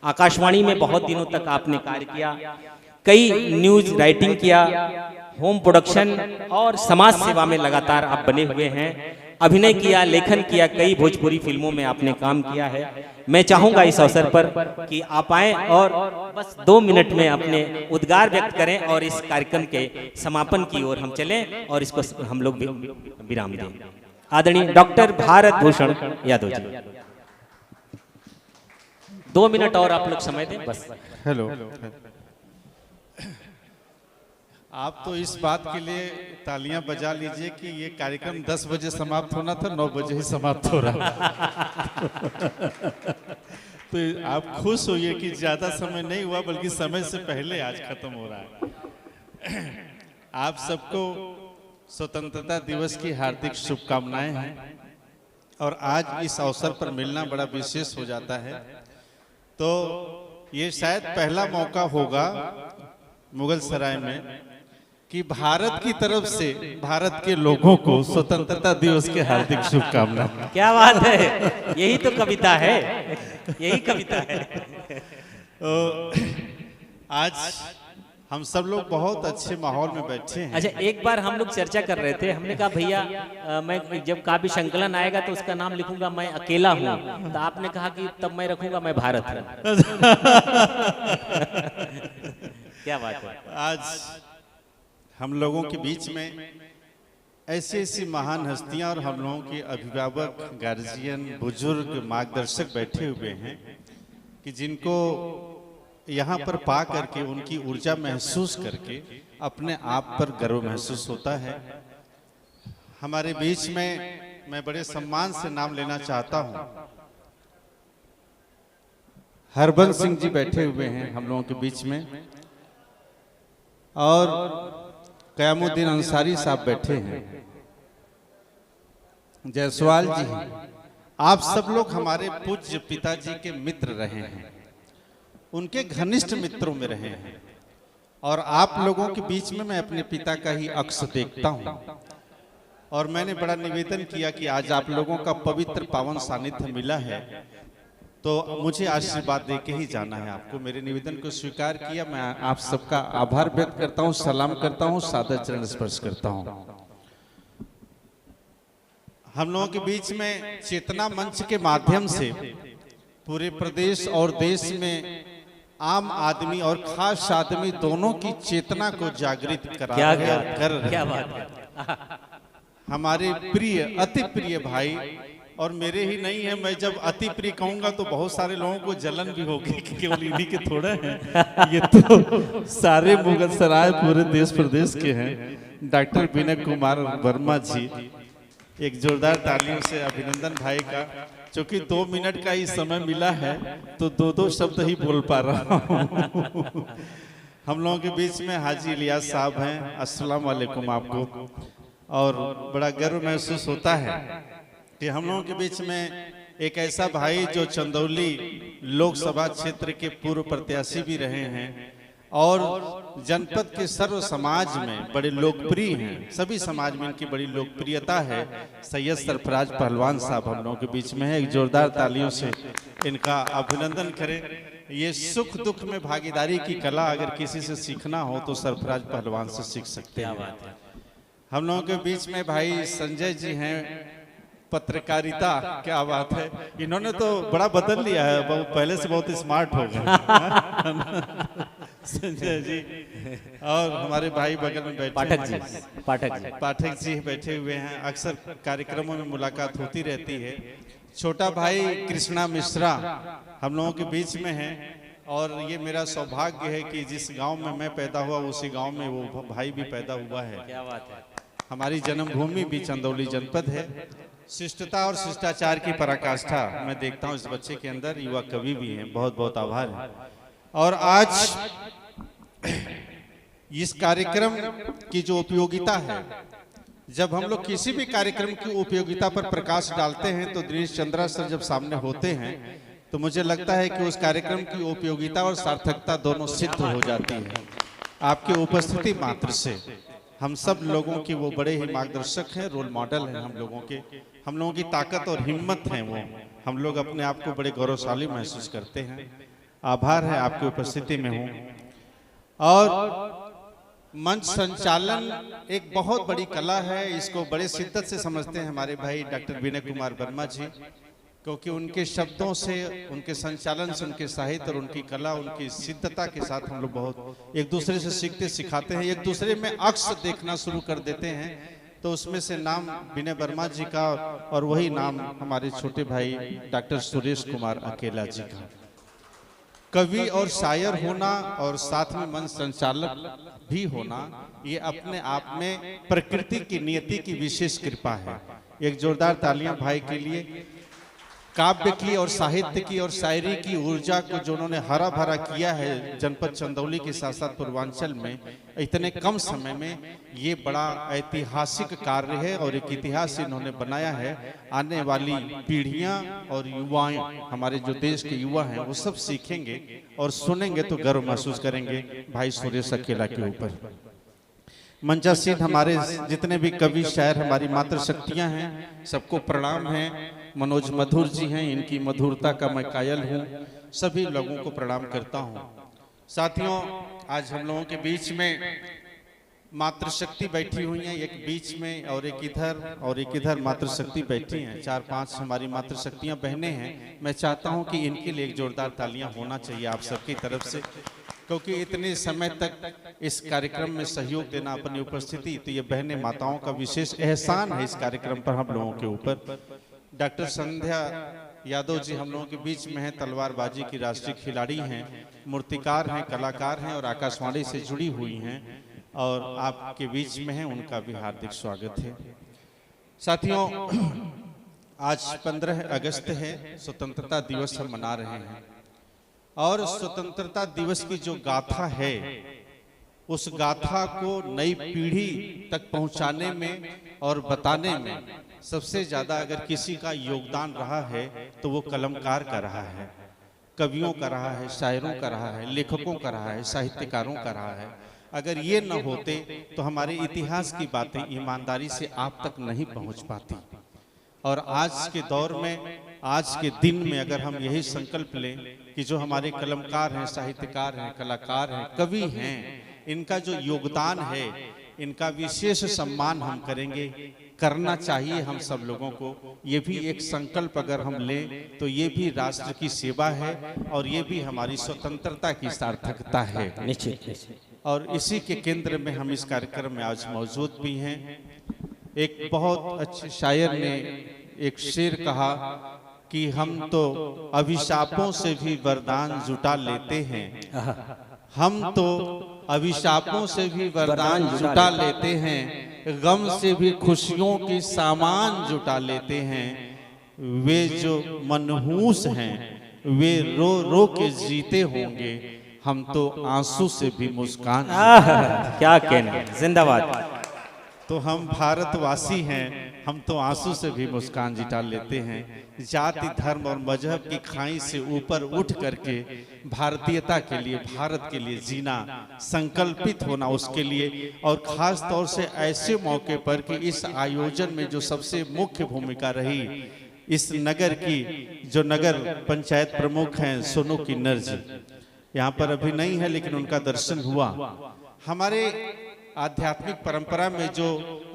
आकाशवाणी में बहुत दिनों तक आपने कार्य किया, कई न्यूज राइटिंग किया, होम प्रोडक्शन और समाज सेवा में लगातार आप बने हुए हैं। अभिनय किया, लेखन किया, कई भोजपुरी फिल्मों में आपने काम किया है। मैं चाहूंगा इस अवसर पर कि आप आएं और बस 2 मिनट में अपने उद्गार व्यक्त करें और इस कार्यक्रम के समापन की ओर हम चलें और इसको हम लोग विराम दें। आदरणीय डॉक्टर भारत भूषण यादव जी, 2 मिनट और आप लोग समय दें बस। हेलो, आप तो इस बात के लिए तालियां बजा लीजिए कि ये कार्यक्रम 10 बजे समाप्त होना था, 9 बजे ही समाप्त हो रहा तो आप खुश होइए कि ज्यादा समय नहीं हुआ, बल्कि समय से पहले आज खत्म हो रहा है। आप सबको स्वतंत्रता दिवस की हार्दिक शुभकामनाएं हैं और आज इस अवसर पर मिलना बड़ा विशेष हो जाता है। तो ये शायद पहला मौका होगा मुगल सराय में कि भारत की तरफ से भारत के लोगों को स्वतंत्रता दिवस के हार्दिक शुभकामनाएं। क्या बात है, यही तो कविता है, यही कविता है। तो आज हम सब लोग बहुत अच्छे माहौल में बैठे हैं। अच्छा, एक बार हम लोग चर्चा कर रहे थे, हमने कहा भैया मैं जब काव्य संकलन आएगा तो उसका नाम लिखूंगा मैं अकेला हूँ, तो आपने कहा कि तब मैं रखूंगा मैं भारत हूँ। क्या बात है। आज हम लोगों के बीच में ऐसी ऐसी महान हस्तियां और हम लोगों के अभिभावक, गार्जियन, बुजुर्ग, मार्गदर्शक बैठे हुए हैं कि जिनको यहाँ पर पा करके उनकी ऊर्जा महसूस करके अपने आप पर गर्व महसूस होता है। हमारे बीच में मैं बड़े सम्मान से नाम लेना चाहता हूँ, हरबंस सिंह जी बैठे हुए हैं हम लोगों के बीच में, और कयामुद्दीन अंसारी साहब बैठे हैं, जायसवाल जी हैं। आप सब लोग हमारे पूज्य पिताजी के मित्र रहे हैं, उनके घनिष्ठ मित्रों में रहे हैं, और आप लोगों के बीच में मैं अपने पिता का ही अक्स देखता हूं। और मैंने बड़ा निवेदन किया कि आज आप लोगों का पवित्र पावन सानिध्य मिला है तो मुझे आशीर्वाद दे के ही जाना है आपको। मेरे निवेदन को स्वीकार किया, मैं आप सबका आभार व्यक्त करता हूं, सलाम करता हूं, सादर चरण स्पर्श करता हूं। हम लोगों के बीच में चेतना मंच के माध्यम से पूरे प्रदेश और देश में आम आदमी और खास आदमी दोनों की चेतना को जागृत करा कर क्या बात है। हमारे प्रिय, अति प्रिय भाई, और मेरे ही नहीं है, मैं जब अति प्रिय कहूंगा तो बहुत सारे लोगों को जलन भी होगी कि केवल इन्हीं के थोड़ा हैं, ये तो सारे मुगल सराय पूरे देश प्रदेश के हैं। डॉक्टर विनय कुमार वर्मा जी, एक जोरदार तालियों से अभिनंदन भाई का। चूंकि 2 मिनट का ही समय मिला है तो 2-2 शब्द ही बोल पा रहा हूँ। हम लोगों के बीच में हाजी इलियास साहब हैं, अस्सलाम वालेकुम आपको। और बड़ा गर्व महसूस होता है कि हम लोगों के बीच में एक ऐसा भाई जो चंदौली लोकसभा क्षेत्र के पूर्व प्रत्याशी भी रहे हैं और जनपद के सर्व समाज में बड़े लोकप्रिय हैं, सभी समाज में इनकी बड़ी लोकप्रियता है। सैयद सरफराज पहलवान साहब हम लोगों के बीच में है, एक जोरदार तालियों से इनका अभिनंदन करें। ये सुख दुख में भागीदारी की कला अगर किसी से सीखना हो तो सरफराज पहलवान से सीख सकते हैं। हम लोगों के बीच में भाई संजय जी हैं, पत्रकारिता, क्या बात है, इन्होंने तो बड़ा बदल लिया है, पहले से बहुत स्मार्ट हो गए। संजय जी और हमारे भाई बगल में बैठे पाठक जी बैठे हुए हैं, अक्सर कार्यक्रमों में मुलाकात होती रहती है। छोटा भाई कृष्णा मिश्रा हम लोगों के बीच में है, और ये मेरा सौभाग्य है कि जिस गांव में मैं पैदा हुआ उसी गांव में वो भाई भी पैदा हुआ है। क्या बात है। हमारी जन्मभूमि भी चंदौली जनपद है। शिष्टता और शिष्टाचार की पराकाष्ठा मैं देखता हूँ इस बच्चे के अंदर, युवा कवि भी हैं, बहुत बहुत आभार है। और आज इस कार्यक्रम की जो उपयोगिता है, जब हम लोग किसी भी कार्यक्रम की उपयोगिता पर प्रकाश डालते हैं तो दिनेश चंद्रा सर जब सामने होते हैं तो मुझे लगता है कि उस कार्यक्रम की उपयोगिता और सार्थकता दोनों सिद्ध हो जाती है आपकी उपस्थिति मात्र से। हम सब लोगों की वो बड़े ही मार्गदर्शक हैं, रोल मॉडल हैं हम लोगों के। हम लोगों की ताकत और हिम्मत है वो, हम लोग अपने आप को बड़े गौरवशाली महसूस करते हैं। आभार है आपकी उपस्थिति में हूँ। और मंच संचालन एक बहुत बड़ी कला है, इसको बड़े शिद्दत से समझते हैं हमारे भाई डॉक्टर विनय कुमार वर्मा जी, क्योंकि उनके शब्दों से, उनके संचालन से, उनके साहित्य और उनकी कला, उनकी सिद्धता के साथ हम लोग बहुत एक दूसरे से सीखते सिखाते हैं, एक दूसरे में अक्स देखना शुरू कर देते हैं। तो उसमें से नाम विनय वर्मा जी का और वही नाम हमारे छोटे भाई डॉक्टर सुरेश कुमार अकेला जी का। कवि और शायर होना और साथ में मंच संचालक भी होना, ये अपने आप में प्रकृति की नियति की विशेष कृपा है। एक जोरदार तालियां भाई के लिए। काव्य की और साहित्य की और शायरी की ऊर्जा को जो उन्होंने हरा भरा किया है जनपद चंदौली के साथ साथ पूर्वांचल में, इतने कम समय में ये बड़ा ऐतिहासिक कार्य है और एक इतिहास इन्होंने बनाया है। आने वाली पीढ़ियां और युवाएं, हमारे जो देश के युवा हैं, वो सब सीखेंगे और सुनेंगे तो गर्व महसूस करेंगे भाई सुरेश अकेला के ऊपर। मंचासीन हमारे जितने भी कवि शायर हमारी मातृशक्तियां हैं, सबको प्रणाम है। मनोज मधुर जी हैं, इनकी मधुरता का मैं कायल हूँ। सभी लोगों को प्रणाम करता हूँ। साथियों, आज हम लोगों के बीच में मातृशक्ति बैठी हुई है, एक बीच में और एक इधर मातृशक्ति बैठी हैं। 4-5 हमारी मातृशक्तियां बहनें हैं। मैं चाहता हूं कि इनके लिए एक जोरदार तालियां होना चाहिए आप सबकी तरफ से, क्योंकि इतने समय तक इस कार्यक्रम में सहयोग देना, अपनी उपस्थिति, तो ये बहनें माताओं का विशेष एहसान है इस कार्यक्रम पर हम लोगों के ऊपर। डॉक्टर संध्या यादव जी हम लोगों के बीच में हैं, तलवारबाजी की राष्ट्रीय खिलाड़ी हैं, मूर्तिकार हैं, कलाकार हैं और आकाशवाणी से जुड़ी हुई हैं और आपके बीच में हैं, उनका भी हार्दिक स्वागत है। साथियों, आज 15 अगस्त है, स्वतंत्रता दिवस हम मना रहे हैं और स्वतंत्रता दिवस की जो गाथा है, उस गाथा को नई पीढ़ी तक पहुंचाने में और बताने में सबसे ज्यादा अगर किसी का योगदान रहा है तो वो कलमकार का रहा है, कवियों का रहा है, शायरों का रहा है, लेखकों का रहा है, साहित्यकारों का रहा है। अगर ये न होते तो हमारे इतिहास की बातें ईमानदारी से आप तक नहीं पहुंच पाती। और आज के दौर में, आज के दिन में अगर हम यही संकल्प लें कि जो हमारे कलमकार हैं, साहित्यकार हैं, कलाकार हैं, कवि हैं, इनका जो योगदान है, इनका विशेष सम्मान हम करेंगे, करना चाहिए हम सब लोगों को। ये भी एक संकल्प अगर हम लें तो ये भी राष्ट्र की सेवा है और ये भी हमारी स्वतंत्रता की सार्थकता है। निश्चित। और इसी के केंद्र में हम इस कार्यक्रम में आज मौजूद भी हैं। एक बहुत अच्छे शायर ने एक शेर कहा कि हम तो अभिशापों से भी वरदान जुटा लेते हैं, हम तो अभिशापों से भी वरदान जुटा लेते हैं, गम से भी खुशियों की सामान जुटा लेते हैं। वे जो मनहूस हैं वे रो रो के जीते होंगे, हम तो आंसू से भी मुस्कान। क्या कहना, जिंदाबाद। तो हम भारतवासी हैं, हम तो आंसू से भी मुस्कान जुटा लेते हैं। जाति, धर्म और मजहब की खाई से ऊपर उठ करके भारतीयता के लिए, भारत के लिए जीना, संकल्पित होना उसके लिए, और खास तौर से ऐसे मौके पर कि इस आयोजन में जो सबसे मुख्य भूमिका रही, इस नगर की जो नगर पंचायत प्रमुख हैं सोनू किन्नर जी, यहाँ पर अभी नहीं है लेकिन उनका दर्शन हुआ। हमारे आध्यात्मिक परंपरा में जो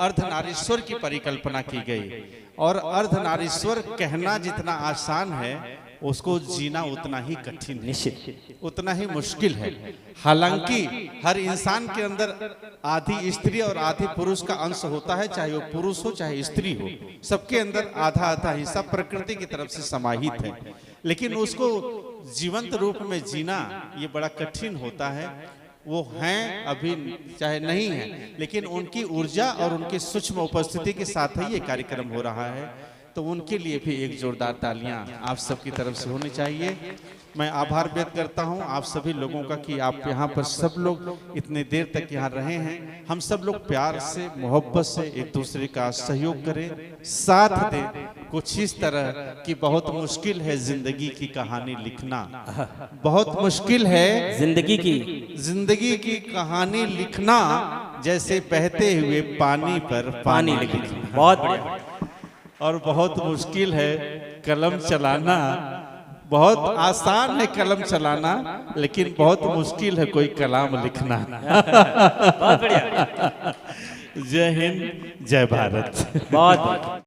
अर्धनारीश्वर की परिकल्पना की गई, और अर्धनारीश्वर कहना जितना आसान है उसको जीना उतना ही कठिन है, निश्चित उतना ही मुश्किल है। हालांकि हर इंसान के अंदर आधी स्त्री और आधे पुरुष का अंश होता है, चाहे वो पुरुष हो चाहे स्त्री हो, सबके अंदर आधा आधा हिस्सा प्रकृति की तरफ से समाहित है। लेकिन उसको जीवंत रूप में जीना ये बड़ा कठिन होता है। वो हैं अभी चाहे नहीं है, लेकिन उनकी ऊर्जा और उनकी सूक्ष्म उपस्थिति के साथ ही ये कार्यक्रम हो रहा है, तो उनके लिए भी एक जोरदार तालियां आप सबकी तरफ से होनी चाहिए। मैं आभार व्यक्त करता हूं आप सभी लोगों का कि आप यहाँ पर सब लोग इतने देर तक यहाँ रहे हैं। हम सब लोग प्यार से, मोहब्बत से एक दूसरे का सहयोग करें, साथ दें। कुछ इस तरह की बहुत मुश्किल है जिंदगी की कहानी लिखना, बहुत मुश्किल है जिंदगी की कहानी लिखना, जैसे बहते हुए पानी पर पानी लिखना। बहुत बढ़िया। और बहुत मुश्किल है कलम चलाना, बहुत आसान है कलम चलाना, लेकिन बहुत मुश्किल है कोई कलाम लिखना। बहुत बढ़िया। जय हिंद, जय भारत। बहुत